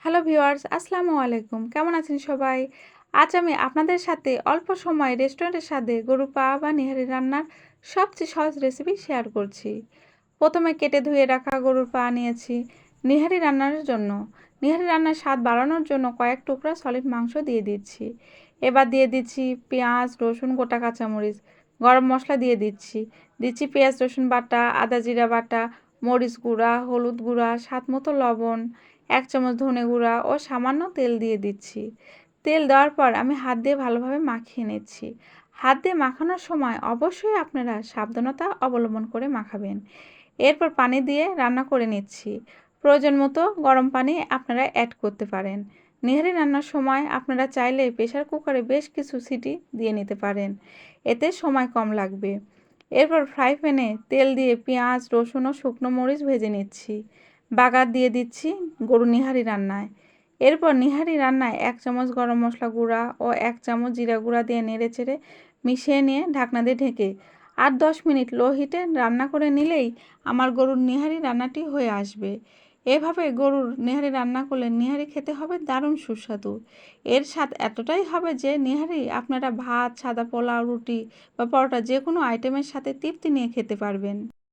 Hello viewers, আসসালামু আলাইকুম। কেমন আছেন সবাই? আজ আমি আপনাদের সাথে অল্প সময়ে রেস্টুরেন্টের স্বাদে গরুর পা বা নেহারি রান্নার সবচেয়ে সহজ রেসিপি শেয়ার করছি। প্রথমে কেটে ধুয়ে রাখা গরুর পা নিয়েছি নেহারি রান্নার জন্য। নেহারি রান্নার স্বাদ বাড়ানোর জন্য কয়েক টুকরা সলিড মাংস দিয়ে দিচ্ছি। এবার দিয়ে দিচ্ছি পেঁয়াজ, রসুন, গোটা কাঁচামরিচ, গরম মশলা দিয়ে দিচ্ছি পেঁয়াজ রসুন বাটা, আদা জিরা বাটা, মরিচ গুঁড়া, হলুদ গুঁড়া, স্বাদ মতো লবণ, 1 চামচ ধনে গুঁড়া ও সামান্য তেল দিয়ে দিচ্ছি। তেল দেওয়ার পর আমি হাত দিয়ে ভালোভাবে মাখিয়ে নিচ্ছি। হাত দিয়ে মাখানোর সময় অবশ্যই আপনারা সাবধানতা অবলম্বন করে মাখাবেন। এরপর পানি দিয়ে রান্না করে নিচ্ছি। প্রয়োজন মতো গরম পানি আপনারা অ্যাড করতে পারেন। নেহারি রান্নার সময় আপনারা চাইলে প্রেসার কুকারে বেশ কিছু সিটি দিয়ে নিতে পারেন, এতে সময় কম লাগবে। এরপর ফ্রাই প্যানে তেল দিয়ে পেঁয়াজ, রসুন ও শুকনো মরিচ ভেজে নিচ্ছি। বাগার দিয়ে দিচ্ছি গরু নেহারি রান্নায়। এরপর নেহারি রান্নায় 1 চামচ গরম মশলা গুঁড়া ও 1 চামচ জিরা গুঁড়া দিয়ে নেড়েচেড়ে মিশিয়ে নিয়ে ঢাকনা দিয়ে ঢেকে 8-10 মিনিট লো হিটে রান্না করে নিলেই আমার গরুর নেহারি রান্নাটি হয়ে আসবে। এভাবে গরুর নেহারি রান্না করলে নেহারি খেতে হবে দারুণ সুস্বাদু। এর স্বাদ এতটাই হবে যে নেহারি আপনারা ভাত, সাদা পোলাও, রুটি বা পরোটা যে কোনো আইটেমের সাথে তৃপ্তি নিয়ে খেতে পারবেন।